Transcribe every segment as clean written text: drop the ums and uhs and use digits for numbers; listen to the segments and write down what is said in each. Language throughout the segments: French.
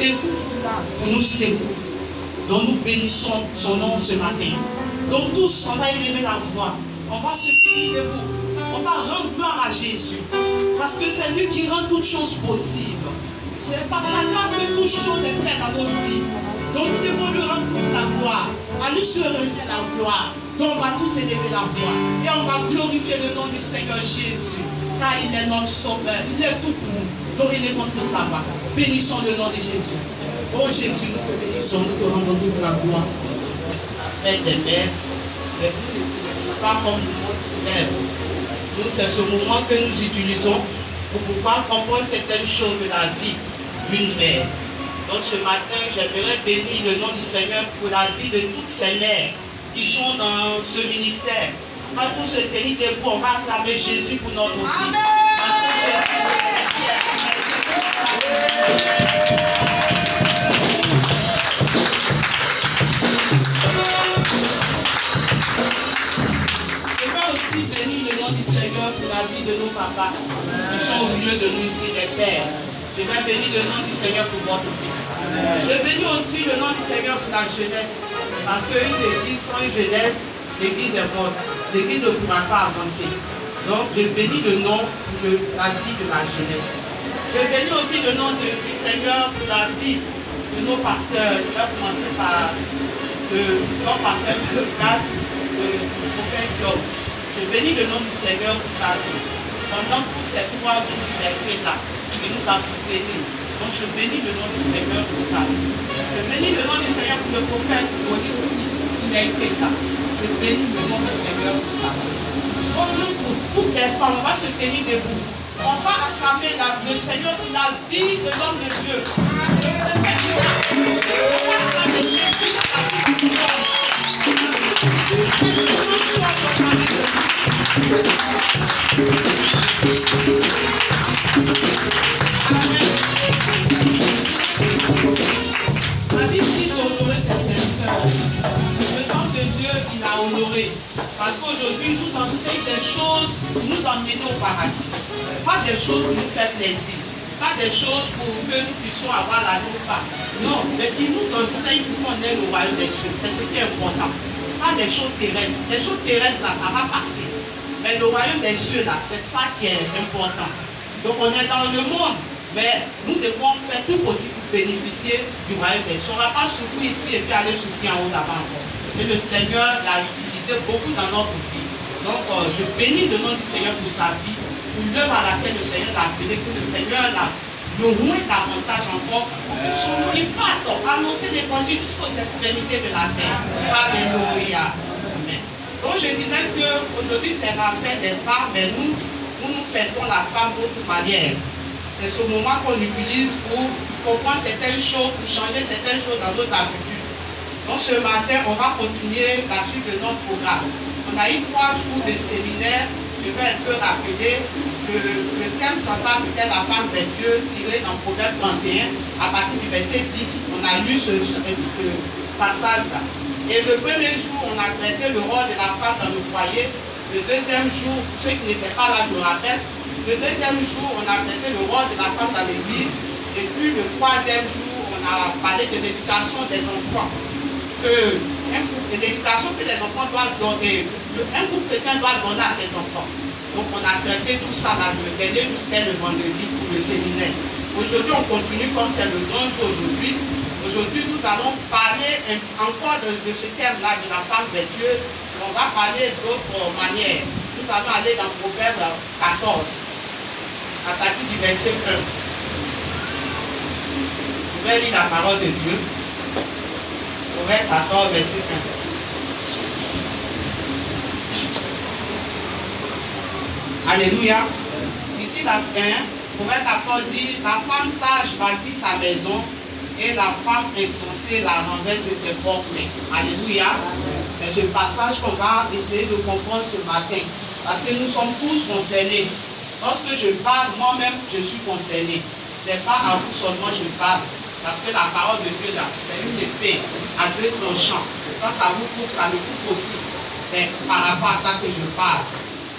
est toujours là pour nous secourir. Donc nous bénissons son nom ce matin. Donc tous, on va élever la voix. On va se tenir debout. On va rendre gloire à Jésus. Parce que c'est lui qui rend toutes choses possibles. C'est par sa grâce que toute chose est faite dans notre vie. Donc nous devons lui rendre toute la gloire. À lui se revient la gloire. Donc on va tous élever la voix. Et on va glorifier le nom du Seigneur Jésus. Car il est notre sauveur. Il est tout pour nous. Donc élevons tous la voix. Bénissons le nom de Jésus. Oh Jésus, nous te bénissons. Nous te rendons toute la gloire. La fête des mères. Mais vous ne célébrez pas comme nous célèbre. Nous, c'est ce moment que nous utilisons pour pouvoir comprendre certaines choses de la vie d'une mère. Donc ce matin, j'aimerais bénir le nom du Seigneur pour la vie de toutes ces mères qui sont dans ce ministère. On va tous se tenir debout, on va acclamer Jésus pour notre vie. Amen. Je vais aussi bénir le nom du Seigneur pour la vie de nos papas qui sont au milieu de nous ici, les pères. Je vais bénir le nom du Seigneur pour votre vie. Je bénis aussi le nom du Seigneur pour la jeunesse. Parce qu'une église sans une jeunesse, l'église est morte. L'église ne pourra pas avancer. Donc je bénis le nom de la vie de la jeunesse. Je bénis aussi le nom du Seigneur pour la vie de nos pasteurs. Je vais commencer par notre pasteur principal, le prophète Job. Je bénis le nom du Seigneur pour sa vie. Pendant tous ces 3 jours qu'il a été là, il nous a soutenus. Donc je bénis le nom du Seigneur pour ça. Je bénis le nom du Seigneur pour le prophète Moïse aussi, il a été là. Je bénis le nom du Seigneur pour ça. Donc nous, pour toutes les femmes, on va se tenir debout. On va acclamer le Seigneur pour la vie de l'homme de Dieu. La Bible dit d'honorer ses serviteurs. Le temps que Dieu il a honoré. Parce qu'aujourd'hui, nous enseigne des choses pour nous emmener au paradis. Pas des choses pour nous faire plaisir. Pas des choses pour que nous puissions avoir la gloire. Non, mais il nous enseigne pour qu'on ait le royaume des cieux. C'est ce qui est important. Pas des choses terrestres. Les choses terrestres, là, ça va passer. Mais le royaume des cieux, là, c'est ça qui est important. Donc on est dans le monde. Mais nous devons faire tout possible pour bénéficier du royaume des cieux. On ne va pas souffrir ici et puis aller souffrir en haut là-bas encore. Et le Seigneur l'a utilisé beaucoup dans notre vie. Donc je bénis le nom du Seigneur pour sa vie, pour l'œuvre à laquelle le Seigneur l'a appelé, que le Seigneur l'a le moins davantage encore, pour que son nom il parte, annoncer l'évangile jusqu'aux extrémités de la terre. Alléluia. Amen. Donc je disais qu'aujourd'hui c'est la fête des femmes, mais nous fêtons la femme d'autre manière. C'est ce moment qu'on utilise pour comprendre certaines choses, pour changer certaines choses dans nos habitudes. Donc ce matin, on va continuer la suite de notre programme. On a eu 3 jours de séminaire. Je vais un peu rappeler que le thème central, c'était la femme des dieux, tiré dans Proverbe 31, à partir du verset 10. On a lu ce passage-là. Et le premier jour, on a traité le rôle de la femme dans le foyer. Le deuxième jour, ceux qui n'étaient pas là, je me rappelle, le deuxième jour, on a traité le rôle de la femme dans l'église. Et puis le troisième jour, on a parlé de l'éducation des enfants. De l'éducation que les enfants doivent donner, un groupe chrétien doit donner à ses enfants. Donc on a traité tout ça là, le dernier jusqu'à le vendredi pour le séminaire. Aujourd'hui, on continue comme c'est le grand jour aujourd'hui. Aujourd'hui, nous allons parler encore de ce thème-là, de la femme des dieux. On va parler d'autres manières. Nous allons aller dans Proverbe 14, à partir du verset 1. Je vais lire la parole de Dieu. Proverbe 14, verset 1. Alléluia. Ici, la fin, Proverbe 14 dit, la femme sage bâtit sa maison et la femme insensée la renverse de ses propres mains. Alléluia. C'est ce passage qu'on va essayer de comprendre ce matin. Parce que nous sommes tous concernés. Lorsque je parle, moi-même, je suis concerné. Ce n'est pas à vous seulement que je parle. Parce que la parole de Dieu, là, c'est une épée à 2 tranchants. Quand ça vous coupe, ça me coupe aussi. C'est par rapport à ça que je parle.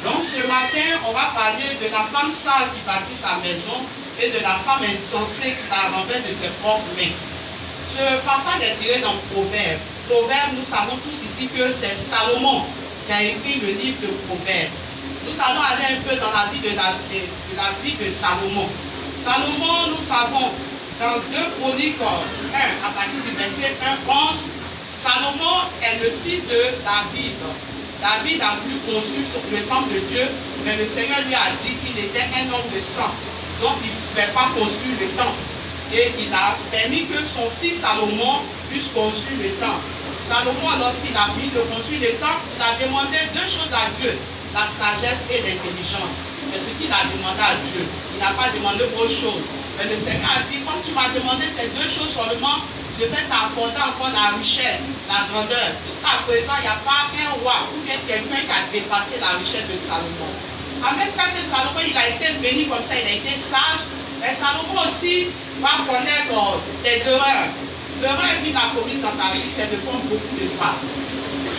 Donc ce matin, on va parler de la femme sale qui bâtit sa maison et de la femme insensée qui la renverse de ses propres mains. Ce passage est tiré dans Proverbes. Proverbes, nous savons tous ici que c'est Salomon qui a écrit le livre de Proverbes. Nous allons aller un peu dans la vie de vie de Salomon. Salomon, nous savons, dans 2 Chroniques 1, à partir du verset 1-11, Salomon est le fils de David. David a voulu construire le temple de Dieu, mais le Seigneur lui a dit qu'il était un homme de sang, donc il ne pouvait pas construire le temple. Et il a permis que son fils Salomon puisse construire le temple. Salomon, lorsqu'il a fini de construire le temple, il a demandé 2 choses à Dieu, la sagesse et l'intelligence. C'est ce qu'il a demandé à Dieu. Il n'a pas demandé autre chose. Mais le Seigneur a dit, comme tu m'as demandé ces 2 choses seulement, je vais t'apporter encore la richesse, la grandeur. Jusqu'à présent, il n'y a pas un roi ou bien quelqu'un qui a dépassé la richesse de Salomon. En même temps que Salomon, il a été béni comme ça, il a été sage, mais Salomon aussi va connaître des erreurs. L'erreur qu'il a commise dans sa vie, c'est de prendre beaucoup de femmes.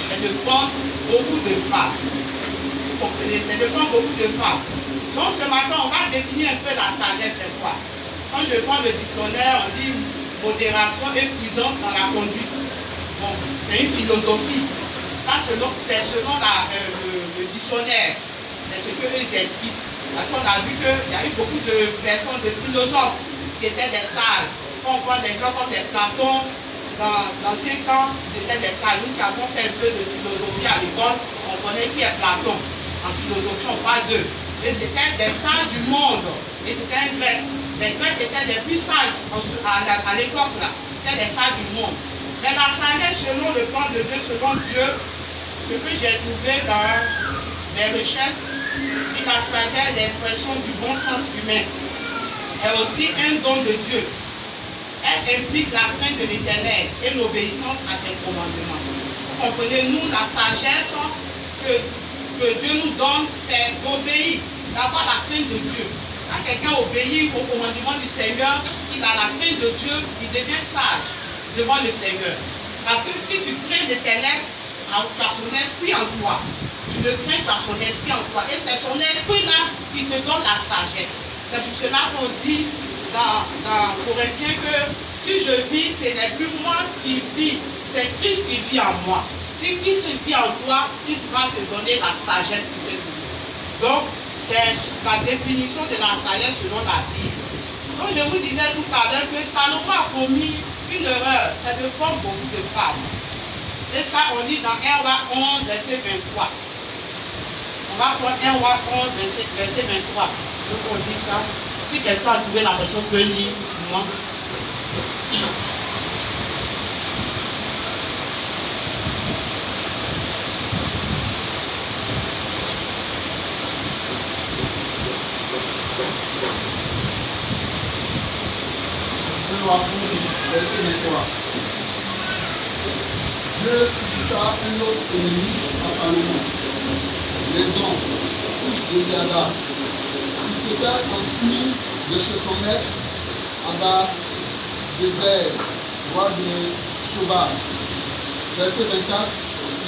C'est de prendre beaucoup de femmes. Vous comprenez? C'est de prendre beaucoup de femmes. Donc ce matin, on va définir un peu la sagesse, c'est quoi? Quand je prends le dictionnaire, on dit modération et prudence dans la conduite. Bon, c'est une philosophie. Ça, c'est selon le dictionnaire. C'est ce qu'eux expliquent. Parce qu'on a vu qu'il y a eu beaucoup de personnes, de philosophes, qui étaient des sages. Quand on voit des gens comme des Platon, dans l'ancien temps, ils étaient des sages. Nous qui avons fait un peu de philosophie à l'école, on connaît qui est Platon. En philosophie, on parle d'eux. Et c'était des sages du monde. Et c'était un grec. Les Grecs étaient les plus sages à l'époque là. C'était les sages du monde. Mais la sagesse selon le plan de Dieu, selon Dieu, ce que j'ai trouvé dans mes recherches, dit la sagesse, l'expression du bon sens humain, est aussi un don de Dieu. Elle implique la crainte de l'Éternel et l'obéissance à ses commandements. Vous comprenez, nous, la sagesse que Dieu nous donne, c'est d'obéir, d'avoir la crainte de Dieu. Quand quelqu'un obéit au commandement du Seigneur, il a la crainte de Dieu, il devient sage devant le Seigneur. Parce que si tu crains l'Éternel, tu as son esprit en toi. Tu le crains, tu as son esprit en toi. Et c'est son esprit-là qui te donne la sagesse. C'est pour cela qu'on dit dans Corinthiens que si je vis, ce n'est plus moi qui vis, c'est Christ qui vit en moi. Si Christ vit en toi, Christ va te donner la sagesse qui te donne. Donc, c'est la définition de la sagesse selon la Bible. Donc je vous disais tout à l'heure que Salomon a commis une erreur, c'est de prendre beaucoup de femmes. Et ça, on lit dans 1 roi 11, verset 23. On va prendre 1 roi 11, verset 23. Donc on dit ça. Si quelqu'un a trouvé la version peut lire, moi. Verset 23. Dieu suscita un autre ennemi à Salomon, les hommes, fils de Eliada, qui s'était enfui de chez son maître, Hadad, désert, roi de Shoba. Verset 24.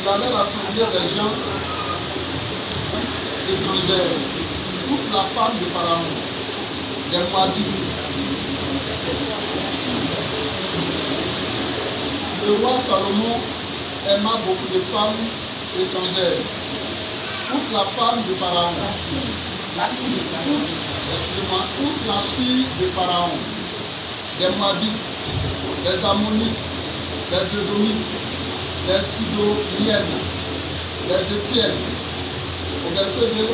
Il avait rassemblé des gens étrangers, toute la femme de Pharaon, des Moabites. Le roi Salomon aima beaucoup de femmes étrangères. Toute la femme de Pharaon. Excusez-moi, toute la fille de Pharaon. Des Moabites, des Ammonites, des Édomites, des Sidoniennes, des Étiennes. Au verset 2,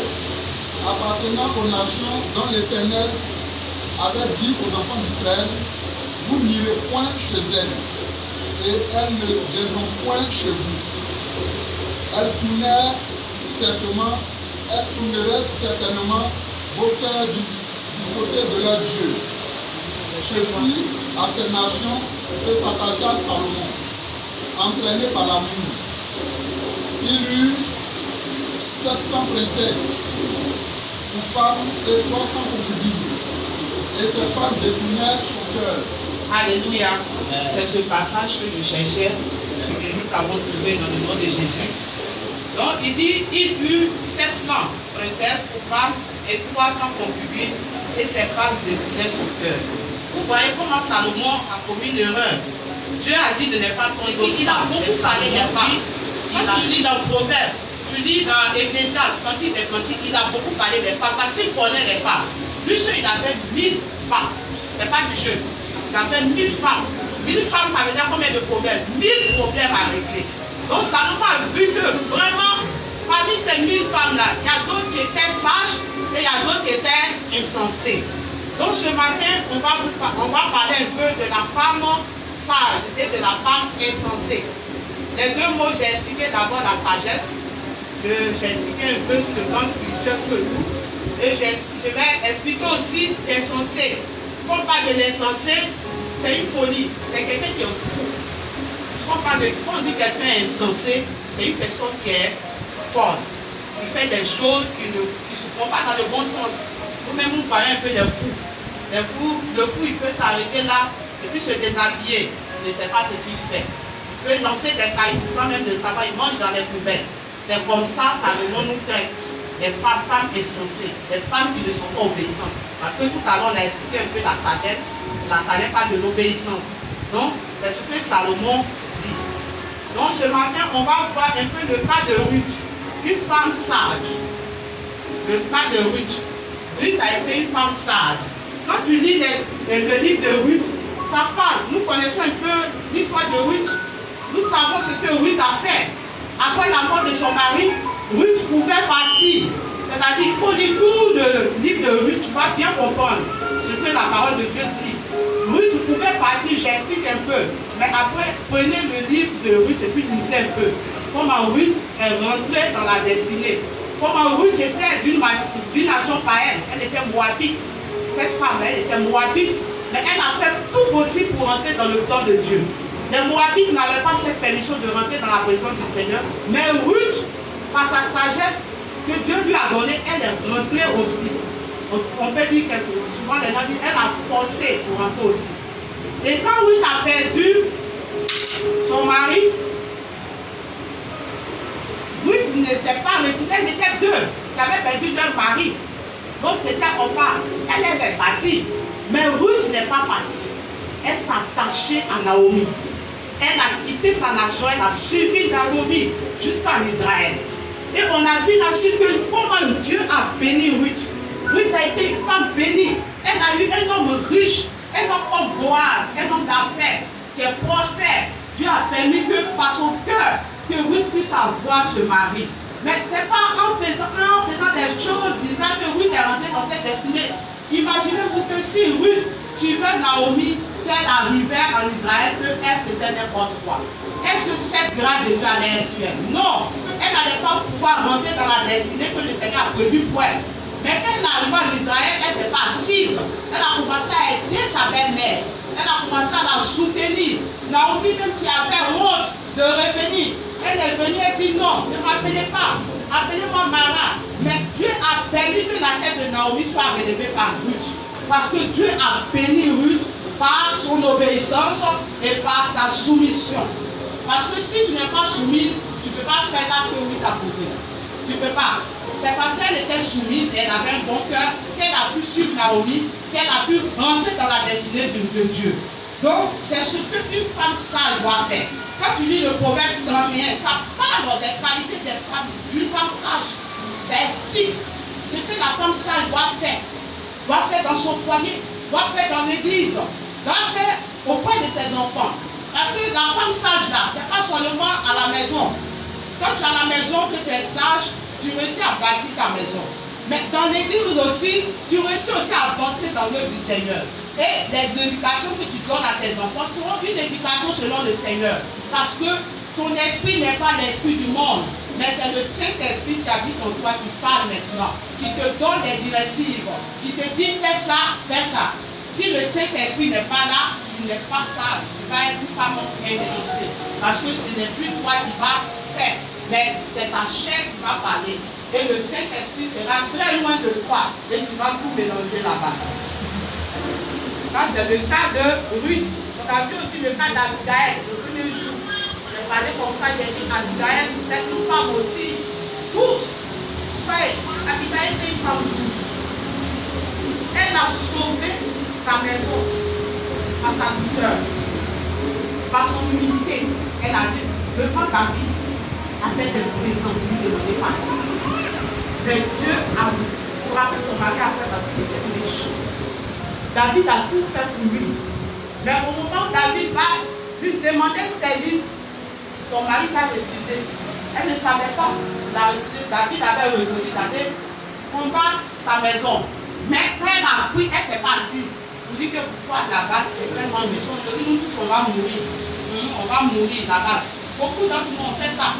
appartenant aux nations dont l'Éternel avait dit aux enfants d'Israël, vous n'irez point chez elles, et elles ne viendront point chez vous. Elles tourneraient certainement vos cœurs du côté de leur Dieu. Se fit à ces nations et s'attacha à Salomon, entraîné par l'amour. Il eut 700 princesses pour femmes et 300 concubines. Et ces femmes détournèrent son cœur. Alléluia. C'est ce passage que je cherchais, que nous avons trouvé dans le nom de Jésus. Donc il dit, il eut 700 princesses pour femmes et 300 concubines. et ses femmes détournaient son cœur. Vous voyez comment Salomon a commis l'erreur. Dieu a dit de ne pas prendre d'autres femmes. Il a beaucoup parlé des femmes. Quand tu lis dans Proverbe, tu lis dans Ecclésiaste, Cantique des Cantiques, il a beaucoup parlé des femmes parce qu'il connaît les femmes. Lui seul, il avait 1000 femmes. Ce n'est pas du jeu. Il avait 1000 femmes. 1000 femmes, ça veut dire combien de problèmes? 1000 problèmes à régler. Donc Salomon a vu que vraiment, parmi ces 1000 femmes-là, il y a d'autres qui étaient sages et il y a d'autres qui étaient insensées. Donc ce matin, on va parler un peu de la femme sage et de la femme insensée. Les deux mots, j'ai expliqué d'abord la sagesse, j'ai expliqué un peu sur le plan spirituel que nous, et je vais expliquer aussi l'insensé. Quand on parle de l'insensé, c'est une folie, c'est quelqu'un qui est fou. Quand on dit quelqu'un est insensé, c'est une personne qui est folle, qui fait des choses qui ne se font pas dans le bon sens. Nous-mêmes, nous parlons un peu des fous. Le fou, il peut s'arrêter là et puis se déshabiller. Il ne sait pas ce qu'il fait. Il peut lancer des cailloux sans même le savoir. Il mange dans les poubelles. C'est comme ça, Salomon nous traite. Des femmes insensées, des femmes qui ne sont pas obéissantes. Parce que tout à l'heure, on a expliqué un peu la sagesse parle de l'obéissance. Donc, c'est ce que Salomon dit. Donc, ce matin, on va voir un peu le cas de Ruth, une femme sage. Le cas de Ruth. Ruth a été une femme sage. Quand tu lis le livre de Ruth, ça parle. Nous connaissons un peu l'histoire de Ruth. Nous savons ce que Ruth a fait. Après la mort de son mari, Ruth pouvait partir. C'est-à-dire qu'il faut lire tout le livre de Ruth, tu vas bien comprendre ce que la parole de Dieu dit. Ruth pouvait partir, j'explique un peu. Mais après, prenez le livre de Ruth et puis lisez un peu. Comment Ruth est rentrée dans la destinée. Comment Ruth était d'une nation païenne. Elle était moabite. Cette femme-là, elle était moabite. Mais elle a fait tout possible pour rentrer dans le plan de Dieu. Les Moabites n'avaient pas cette permission de rentrer dans la présence du Seigneur. Mais Ruth, par sa sagesse que Dieu lui a donnée, elle est rentrée aussi. On peut dire que souvent les gens disent, elle a forcé pour rentrer aussi. Et quand Ruth a perdu son mari, Ruth ne s'est pas retrouvée. Elles étaient deux qui avaient perdu leur mari. Donc c'était Orpa. Elle est partie. Mais Ruth n'est pas partie. Elle s'attachait à Naomi. Elle a quitté sa nation, elle a suivi Naomi jusqu'en Israël. Et on a vu là-dessus que comment Dieu a béni Ruth. Ruth a été une femme bénie. Elle a eu un homme riche, un homme Boaz, un homme d'affaires qui est prospère. Dieu a permis que par son cœur, que Ruth puisse avoir ce mari. Mais ce n'est pas en faisant des choses bizarres que Ruth est rentrée dans cette destinée. Imaginez-vous que si Ruth suivait Naomi, qu'elle arrivait en Israël, qu'elle faisait n'importe quoi. Est-ce que cette grâce de Dieu allait être sur elle? Non. Elle n'allait pas pouvoir rentrer dans la destinée que le Seigneur a prévue pour elle. Mais quand elle arrive en Israël, elle ne s'est pas assise. Elle a commencé à aider sa belle-mère. Elle a commencé à la soutenir. Naomi même qui avait honte de revenir. Elle est venue et dit non, ne m'appelez pas. Appelez-moi Mara. Mais Dieu a permis que la tête de Naomi soit relevée par Ruth. Parce que Dieu a béni Ruth par son obéissance et par sa soumission. Parce que si tu n'es pas soumise, tu ne peux pas faire l'acte que Ruth a posé. Tu ne peux pas. C'est parce qu'elle était soumise et elle avait un bon cœur qu'elle a pu suivre Naomi, qu'elle a pu rentrer dans la destinée de Dieu. Donc, c'est ce qu'une femme sage doit faire. Quand tu lis le Proverbe 31, ça parle des qualités des femmes, d'une femme sage. Ça explique ce que la femme sage doit faire dans son foyer, doit faire dans l'église, doit faire auprès de ses enfants. Parce que la femme sage là, ce n'est pas seulement à la maison. Quand tu es à la maison, que tu es sage, tu réussis à bâtir ta maison. Mais dans l'église aussi, tu réussis aussi à avancer dans l'œuvre du Seigneur. Et l'éducation que tu donnes à tes enfants sera une éducation selon le Seigneur. Parce que ton esprit n'est pas l'esprit du monde, mais c'est le Saint-Esprit qui habite en toi qui parle maintenant, qui te donne des directives, qui te dit fais ça, fais ça. Si le Saint-Esprit n'est pas là, tu n'es pas sage, tu vas être une femme insensée. Parce que ce n'est plus toi qui vas faire, mais c'est ta chair qui va parler. Et le Saint-Esprit sera très loin de toi et tu vas tout mélanger là-bas. Ça, c'est le cas de Ruth. On a vu aussi le cas d'Abigaël, le premier jour. J'ai parlé comme ça, j'ai dit Abigaël, c'était une femme aussi douce. Oui, Abigaël était une femme douce. Elle elle a sauvé sa maison à sa douceur. Par son humilité, elle a dit, devant David, a fait des présents, lui demander pardon. Mais Dieu a frappé son mari après parce qu'il était méchant. David a tout fait pour lui. Mais au moment où David va lui demander le service, son mari a refusé. Elle ne savait pas. David avait résolu d'aller combattre sa maison. Mais quand elle a appris, elle ne s'est pas assise. Vous dites que pourquoi là-bas, c'est vraiment méchant. Je dis, nous tous, on va mourir. On va mourir là-bas. Beaucoup d'entre nous ont fait ça.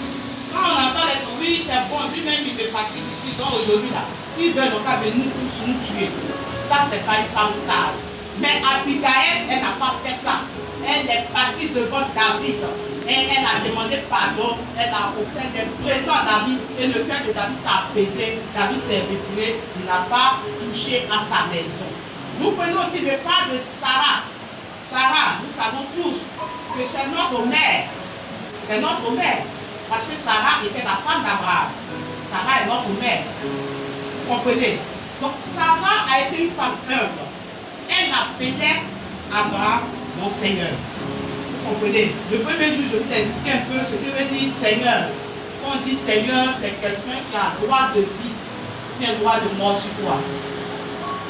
Quand on entend les oui, c'est bon, lui-même, il me fatigue ici. Donc aujourd'hui, là, s'ils veulent, on va venir tous nous tuer. Ça, c'est pas une femme sale. Mais Abigail, elle n'a pas fait ça. Elle est partie devant David. Et elle a demandé pardon. Elle a offert des présents à David. Et le cœur de David s'est apaisé. David s'est retiré. Il n'a pas touché à sa maison. Nous prenons aussi le cas de Sarah. Sarah, nous savons tous que c'est notre mère. C'est notre mère. Parce que Sarah était la femme d'Abraham. Sarah est notre mère. Vous comprenez? Donc Sarah a été une femme humble. Elle appelait Abraham mon Seigneur. Vous comprenez? Le premier jour, je vais vous expliquer un peu ce que veut dire Seigneur. Quand on dit Seigneur, c'est quelqu'un qui a droit de vie, qui a droit de mort sur toi.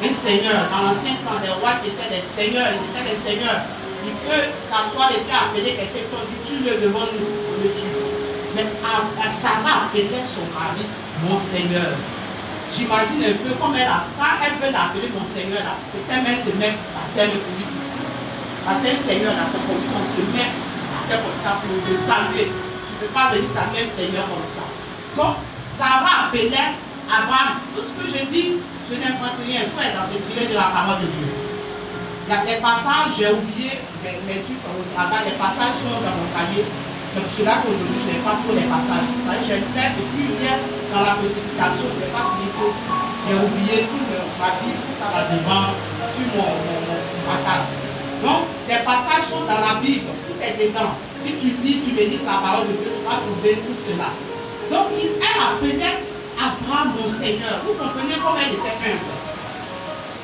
Un Seigneur, dans l'ancien temps, les rois qui étaient des seigneurs, ils étaient des seigneurs. Il peut s'asseoir et puis appeler quelqu'un qui dit tue-le devant nous, on le tue. Mais Sarah appelait son mari mon Seigneur. J'imagine un peu comme elle a, quand elle veut l'appeler mon Seigneur, peut-être même se met à terre pour lui dire. Parce qu'un Seigneur, là, c'est comme ça, on se met à terre comme ça pour le saluer. Tu ne peux pas venir saluer un Seigneur comme ça. Donc, Sarah appelait Abraham. Tout ce que je dis, je n'invente rien, tout est retiré de la parole de Dieu. Il y a des passages, j'ai oublié les trucs au travail, les passages sont dans mon cahier. C'est pour cela qu'aujourd'hui, je n'ai pas trop les passages. J'ai fait, et puis hier, dans la précipitation, je n'ai pas fini tout. J'ai oublié tout ma Bible, tout ça là devant, sur ma table. Donc, les passages sont dans la Bible, tout est dedans. Si tu lis, tu médites la parole de Dieu, tu vas trouver tout cela. Donc, elle appelait Abraham mon Seigneur. Vous comprenez comment elle était humble.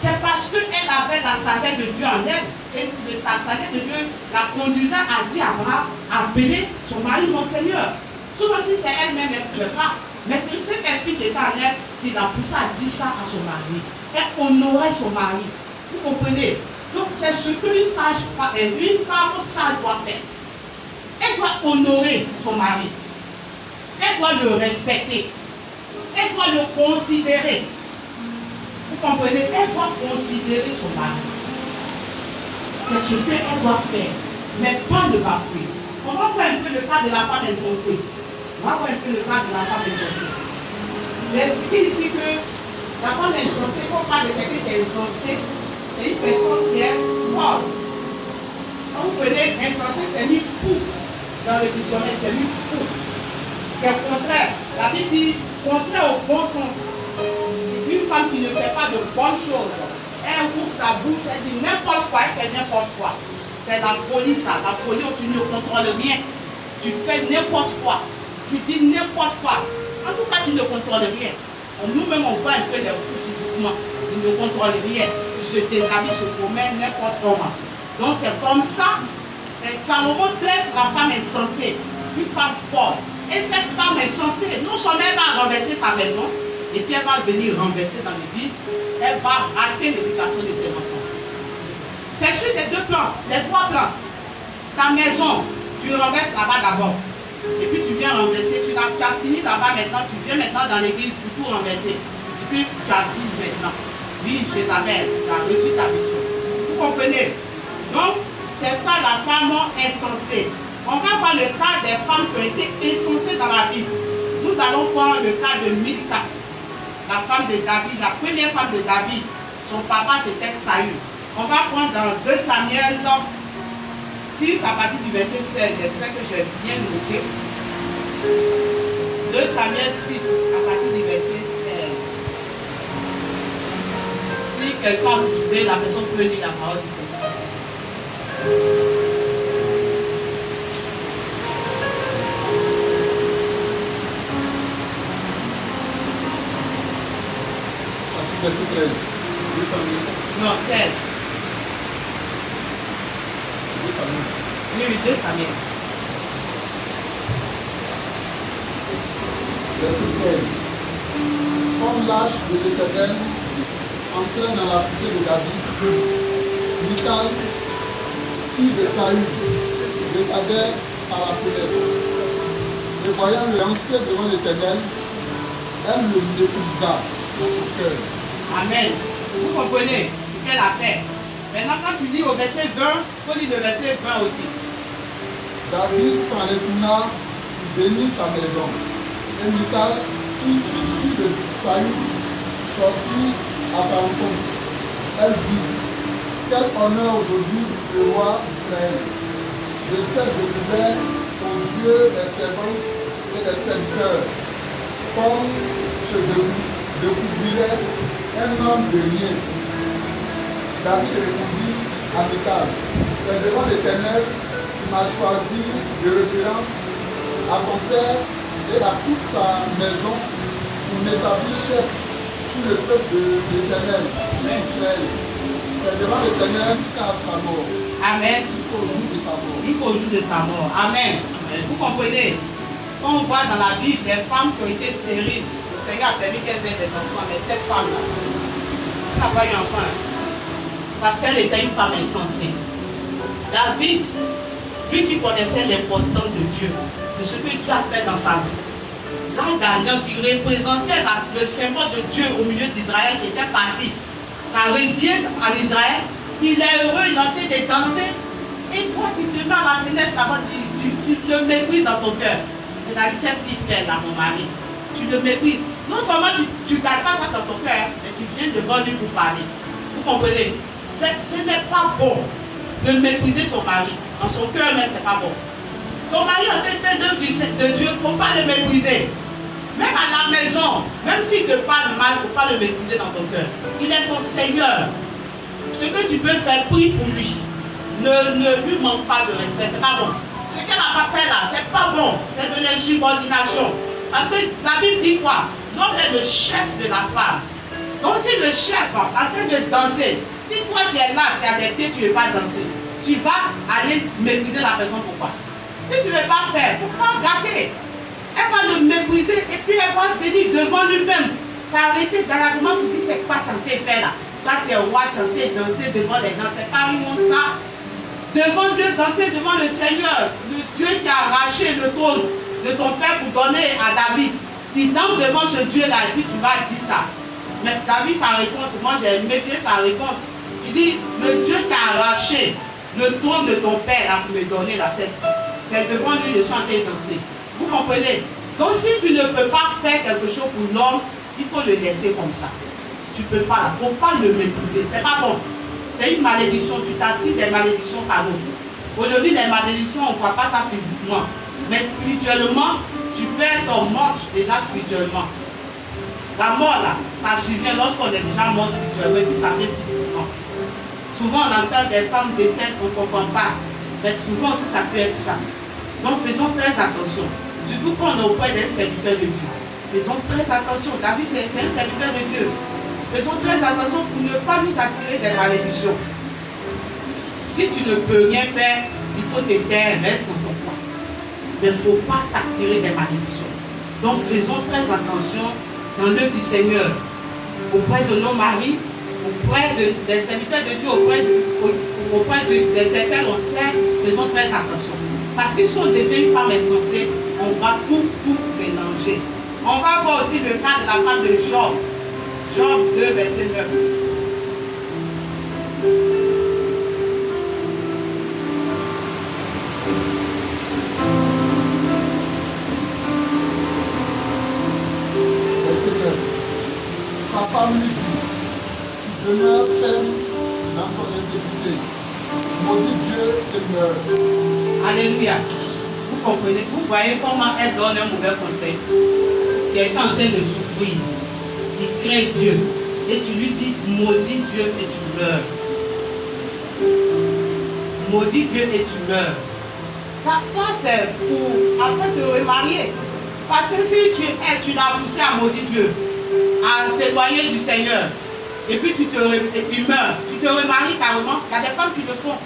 C'est parce qu'elle avait la sagesse de Dieu en elle. Et la sagesse de Dieu la conduisait à dire à Abraham, appeler son mari mon Seigneur. Souvent si c'est elle-même, elle ne pouvait pas. Mais c'est cet esprit qui était en elle qui l'a poussé à dire ça à son mari. Elle honorait son mari. Vous comprenez? Donc c'est ce qu'une femme sage doit faire. Elle doit honorer son mari. Elle doit le respecter. Elle doit le considérer. Vous comprenez? Elle doit considérer son mari. C'est ce qu'elle doit faire, mais pas le bafouer. On va voir un peu le cas de la femme insensée. On va voir un peu le cas de la femme insensée. J'ai expliqué ici que la femme insensée, quand on parle de quelqu'un qui est insensé, c'est une personne qui est folle. Quand vous prenez insensé, c'est mis fou. Dans le dictionnaire, c'est mis fou. C'est contraire. La Bible dit contraire au bon sens. Une femme qui ne fait pas de bonnes choses, elle ouvre sa bouche, elle dit n'importe quoi, elle fait n'importe quoi. C'est la folie ça, la folie où tu ne contrôles rien. Tu fais n'importe quoi, tu dis n'importe quoi. En tout cas, tu ne contrôles rien. Nous-mêmes, on voit un peu des fous physiquement. Ils ne contrôlent rien. Ils se déshabillent, se promènent n'importe comment. Donc c'est comme ça. Et Salomon traite la femme insensée, une femme forte. Et cette femme insensée, non seulement elle va renverser sa maison, et puis elle va venir renverser dans l'église, elle va rater l'éducation de ses enfants. C'est sur les deux plans, les trois plans. Ta maison, tu renverses là-bas d'abord. Et puis tu viens renverser, tu as fini là-bas maintenant, tu viens maintenant dans l'église pour tout renverser. Et puis tu assises maintenant. Oui, je t'avais, tu as reçu ta mission. Vous comprenez? Donc, c'est ça la femme insensée. On va voir le cas des femmes qui ont été insensées dans la Bible. Nous allons voir le cas de Milka. La femme de David, la première femme de David, son papa c'était Saül. On va prendre dans 2 Samuel 6 à partir du verset 16. J'espère que j'ai bien noté. 2 Samuel 6 à partir du verset 16. Si quelqu'un a trouvé, la personne peut lire la parole du Seigneur. Verset 13. 2 Samuel. Non, 16. 2 Samuel. Oui, 2 Samuel. Verset 16. Comme l'âge de l'Éternel entrait dans la cité de David, Michal, fille de Saül, regardait par la fenêtre. Et voyant le lancer devant l'Éternel, elle le mépousa dans son cœur. Amen. Vous comprenez ce qu'elle a fait. Maintenant, quand tu lis au verset 20, il faut lire le verset 20 aussi. David s'en retourna pour bénir sa maison. Et Michal, fille de Saül, sortit à sa rencontre. Elle dit, quel honneur aujourd'hui le roi d'Israël, de s'être découvert aux yeux des servantes et des serviteurs, comme se découvrirait un homme de rien. David répondit à Michal, c'est devant l'Éternel qui m'a choisi de référence à ton père et à toute sa maison pour m'établir chef sur le peuple de l'Éternel, sur Israël. C'est devant l'Éternel jusqu'à sa mort. Amen. Jusqu'au jour de sa mort. Jusqu'au jour de sa mort. Amen. Vous comprenez? Quand on voit dans la Bible des femmes qui ont été stériles, le Seigneur a permis qu'elles aient des enfants, mais cette femme-là, elle n'a pas eu enfant. Parce qu'elle était une femme insensée. David, lui qui connaissait l'importance de Dieu, de ce que Dieu a fait dans sa vie, là, Daniel qui représentait le symbole de Dieu au milieu d'Israël qui était parti. Ça revient en Israël, il est heureux, il est en train de danser. Et toi, tu te mets à la fenêtre là-bas, tu le méprises dans ton cœur. C'est-à-dire, qu'est-ce qu'il fait là, mon mari? Tu le méprises. Non seulement tu ne gardes pas ça dans ton cœur, mais tu viens devant lui pour parler. Vous comprenez? Ce n'est pas bon de mépriser son mari. Dans son cœur même, c'est pas bon. Ton mari a été fait d'œuvre de Dieu, il ne faut pas le mépriser. Même à la maison, même s'il te parle mal, il ne faut pas le mépriser dans ton cœur. Il est ton Seigneur. Ce que tu peux faire, prie pour lui. Ne lui manque pas de respect, c'est pas bon. Ce qu'elle n'a pas fait là, c'est pas bon. C'est de l'insubordination. Parce que la Bible dit quoi? L'homme est le chef de la femme. Donc si le chef en train de danser, si toi tu es là, tu as des pieds, tu ne veux pas danser, tu vas aller mépriser la personne. Pourquoi? Si tu ne veux pas faire, il ne faut pas gâter. Elle va le mépriser et puis elle va venir devant lui-même. S'arrêter gaillardement pour dire c'est quoi tu es en train de faire là. Toi tu es roi, tu es en train de danser devant les gens. C'est pas une honte ça. Devant Dieu, danser devant le Seigneur, le Dieu qui a arraché le trône de ton père pour donner à David. Il danse devant ce Dieu-là et puis tu vas dire ça. Mais David, sa réponse, moi j'ai aimé bien sa réponse. Il dit, le Dieu qui a arraché le trône de ton père là, pour me donner la scène. C'est devant lui le chant et danser. Vous comprenez? Donc si tu ne peux pas faire quelque chose pour l'homme, il faut le laisser comme ça. Tu ne peux pas, il ne faut pas le mépriser. C'est pas bon. C'est une malédiction. Tu t'attires des malédictions par l'autre. Aujourd'hui, les malédictions, on ne voit pas ça physiquement. Mais spirituellement, tu peux être mort déjà spirituellement. La mort là, ça survient lorsqu'on est déjà mort spirituellement et puis ça vient physiquement. Souvent on entend des femmes décèdent, on ne comprend pas. Mais souvent aussi ça peut être ça. Donc faisons très attention. Surtout quand on est auprès d'un serviteur de Dieu. Faisons très attention. David c'est un serviteur de Dieu. Faisons très attention pour ne pas nous attirer des malédictions. Si tu ne peux rien faire, il faut te taire, reste dans ton coin. Mais il ne faut pas t'attirer des malédictions. Donc faisons très attention dans l'œuvre du Seigneur, auprès de nos maris, auprès des serviteurs de Dieu, auprès desquels on sert, faisons très attention. Parce qu'ils sont devenus une femme insensée, on va tout mélanger. On va voir aussi le cas de la femme de Job. Job 2, verset 9. Sa femme lui dit, tu demeures ferme dans ton intégrité. Maudit Dieu et meurs. Alléluia. Vous comprenez, vous voyez comment elle donne un mauvais conseil. Quelqu'un en train de souffrir, il craint Dieu. Et tu lui dis, maudit Dieu et tu meurs. Maudit Dieu et tu meurs. Ça c'est pour après te remarier. Parce que si tu l'as poussé à maudire Dieu, à s'éloigner du Seigneur, et puis il meurt, tu te remaries carrément. Il y a des femmes qui le font,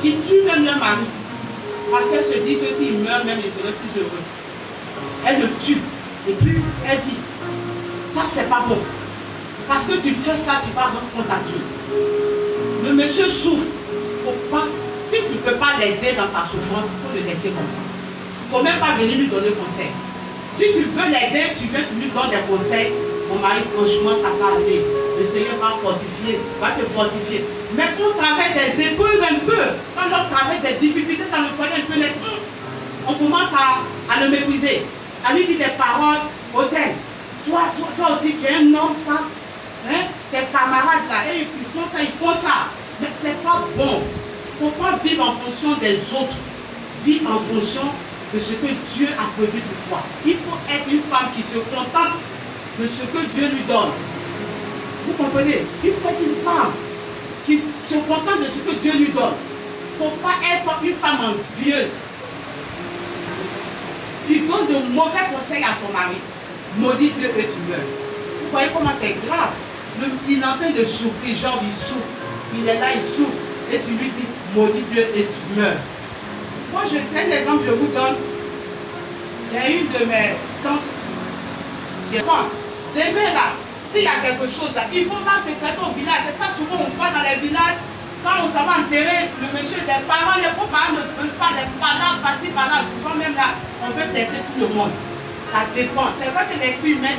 qui tuent même leur mari. Parce qu'elle se dit que s'il meurt, même il serait plus heureux. Elle le tue, et puis elle vit. Ça, c'est pas bon. Parce que tu fais ça, tu vas rendre compte à Dieu. Le monsieur souffre. Faut pas, si tu ne peux pas l'aider dans sa souffrance, il faut le laisser comme ça. Il ne faut même pas venir lui donner conseil. Si tu veux l'aider, tu lui donnes des conseils. Mon mari, franchement, ça va aller. Le Seigneur va te fortifier. Mais quand on travaille des épreuves un peu, quand on travaille des difficultés dans le foyer un peu, on commence à le mépriser, à lui dire des paroles hautaines. Toi aussi, tu es un homme, ça. Hein? Tes camarades là, ils font ça, ils font ça. Mais ce n'est pas bon. Il ne faut pas vivre en fonction des autres. Vivre en fonction de ce que Dieu a prévu pour toi. Il faut être une femme qui se contente de ce que Dieu lui donne. Vous comprenez? Il faut être une femme qui se contente de ce que Dieu lui donne. Il ne faut pas être une femme envieuse qui donne de mauvais conseils à son mari. Maudit Dieu et tu meurs. Vous voyez comment c'est grave. Il est en train de souffrir, genre il souffre. Il est là, il souffre. Et tu lui dis, maudit Dieu et tu meurs. Moi, c'est un exemple que je vous donne. Il y a une de mes tantes qui est femme. Demain là, s'il y a quelque chose là, il faut pas que traiter au village. C'est ça, souvent on voit dans les villages, quand on s'en va enterrer, le monsieur, les parents, les copains ne veulent pas, les parents passer par là. Souvent même là, on veut blesser tout le monde. Ça dépend. C'est vrai que l'esprit humain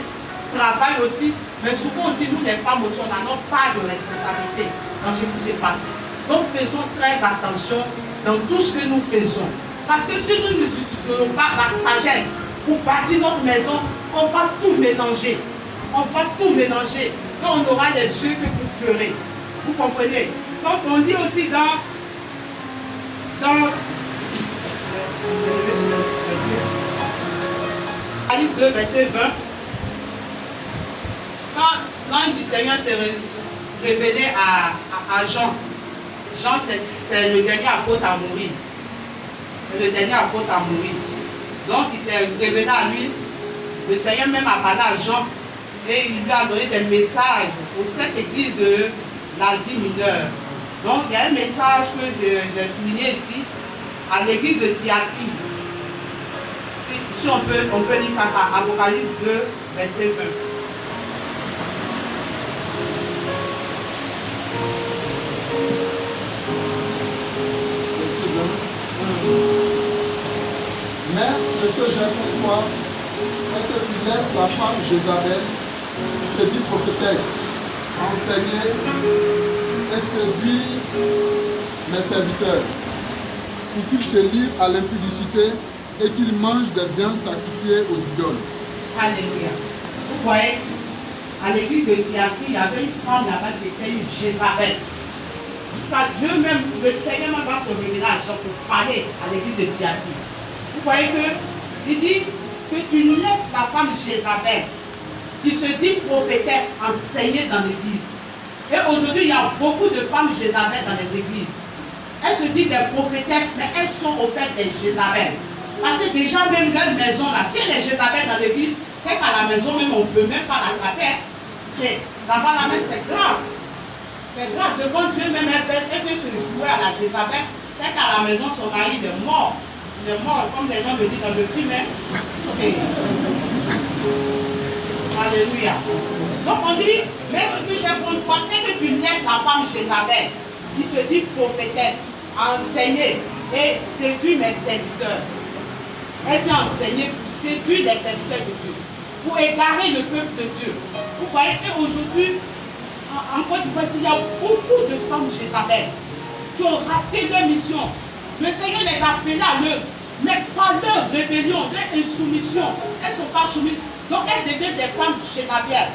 travaille aussi, mais souvent aussi, nous les femmes aussi, on n'a pas de responsabilité dans ce qui s'est passé. Donc faisons très attention dans tout ce que nous faisons. Parce que si nous n'utilisons pas la sagesse pour bâtir notre maison, on va tout mélanger. On va tout mélanger. Donc on aura les yeux que pour pleurer. Vous comprenez? Donc on dit aussi dans Livre 2, verset 20. Quand l'ange du Seigneur s'est révélé à Jean, Jean c'est le dernier apôtre à mourir. Le dernier apôtre à mourir. Donc il s'est révélé à lui. Le Seigneur même a parlé à Jean et il lui a donné des messages aux 7 églises de l'Asie mineure. Donc il y a un message que j'ai souligné ici à l'église de Thyatire. Si on peut lire ça à Apocalypse 2, verset 20. Mais ce que j'ai pour toi, c'est que tu laisses la femme Jézabel, qui se dit prophétesse, enseigner et séduire mes serviteurs, pour qu'ils se livrent à l'impudicité et qu'ils mangent des viandes sacrifiées aux idoles. Alléluia. Vous voyez, à l'église de Thyatire, il y avait une femme là-bas qui était une Jézabel. Jusqu'à Dieu même, le Seigneur même va se révéler à Jean pour parler à l'église de Thyatire. Vous voyez que, il dit que tu laisses la femme Jézabel, qui se dit prophétesse, enseigner dans l'église. Et aujourd'hui, il y a beaucoup de femmes Jézabel dans les églises. Elles se disent des prophétesses, mais elles sont au fait des Jézabel. Parce que déjà même leur maison là, si elle est Jézabel dans l'église, c'est qu'à la maison même on ne peut même pas l'attraper. Et devant la main c'est grave. C'est grave. Devant Dieu même elle peut se jouer à la Jézabel. C'est qu'à la maison son mari est mort. Il est mort comme les gens me disent dans le film. Et... Alléluia. Donc on dit, mais ce que j'ai pour toi, c'est que tu laisses la femme Jézabel, qui se dit prophétesse, enseigner et séduire mes serviteurs. Elle vient enseigner pour séduire les serviteurs de Dieu, pour égarer le peuple de Dieu. Vous voyez, et aujourd'hui, en Côte d'Ivoire, il y a beaucoup de femmes Jézabel qui ont raté leur mission. Le Seigneur les a appelées à l'œuvre, mais par leur rébellion, leur insoumission, elles ne sont pas soumises. Donc elles deviennent des femmes Jézabel.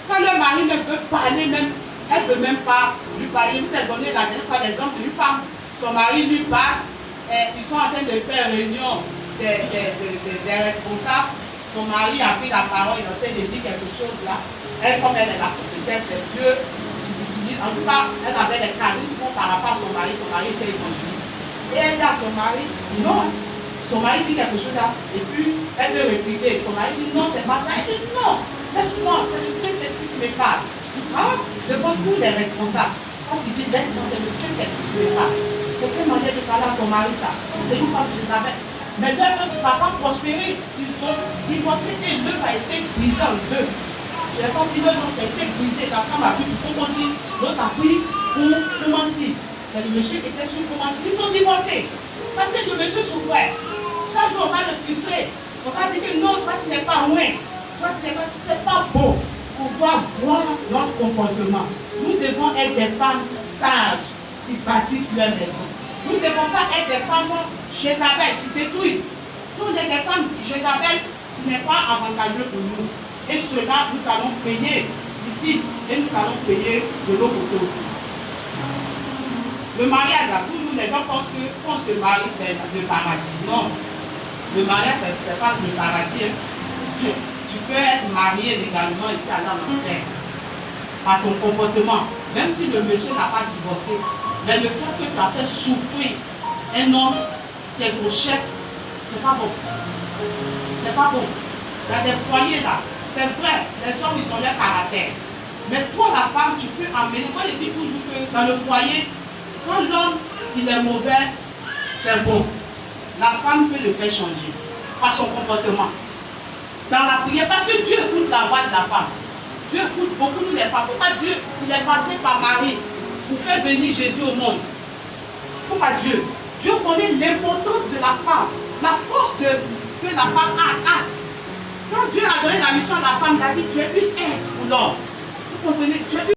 Quand leur mari ne veut parler, même, elle ne veut même pas lui parler. Je vous ai donné la dernière fois l'exemple d'une femme. Son mari lui parle, et ils sont en train de faire une réunion des responsables. Son mari a pris la parole, il est en train de dire quelque chose là. Elle, comme elle est la prophétesse, c'est Dieu qui l'utilise. En tout cas, elle avait des charismes par rapport à son mari était évangéliste. Et elle dit à son mari, non. Son mari dit quelque chose là, et puis elle veut répliquer. Son mari dit non, c'est pas ça. Elle dit non, laisse-moi, c'est le Saint-Esprit qui me parle. Hein? Devant tous les responsables. Quand tu dis responsable, le Saint-Esprit ne pas. C'est quelle manière de parler à ton mari, ça? Ça, c'est une femme Jézabel. Mais l'un ne va pas prospérer. Ils sont divorcés et l'œuf a été brisé en deux. Tu as compris, l'œuf a été brisé. Ta femme a pris pour commencer, l'autre a pris pour commencer. C'est le monsieur qui était sur commencer. Ils sont divorcés. Parce que le monsieur souffrait. Chaque jour, on va le frustrer. On va dire que non, toi, tu n'es pas loin. Toi, tu n'es pas. C'est pas beau. On doit voir notre comportement. Nous devons être des femmes sages qui bâtissent leur maison. Nous ne devons pas être des femmes Jézabel qui détruisent. Si on est des femmes Jézabel, ce n'est pas avantageux pour nous. Et cela, nous allons payer ici et nous allons payer de l'autre côté aussi. Le mariage, là, tous nous les gens pensent que quand on se marie, c'est le paradis. Non. Le mariage, ce n'est pas le paradis. Tu peux être marié légalement et puis aller en enfer. Par ton comportement. Même si le monsieur n'a pas divorcé. Mais le fait que tu as fait souffrir un homme qui est ton chef, c'est pas bon. C'est pas bon. Il y a des foyers là. C'est vrai, les hommes, ils ont leur caractère. Mais toi, la femme, tu peux amener. Moi, je dis toujours que dans le foyer, quand l'homme, il est mauvais, c'est bon. La femme peut le faire changer par son comportement. Dans la prière, parce que Dieu écoute la voix de la femme. Dieu écoute beaucoup nous les femmes. Pourquoi Dieu, il est passé par Marie pour faire venir Jésus au monde? Pourquoi Dieu? Dieu connaît l'importance de la femme, la force que la femme a. Quand Dieu a donné la mission à la femme, il a dit, tu es une aide pour l'homme. Vous comprenez? Tu es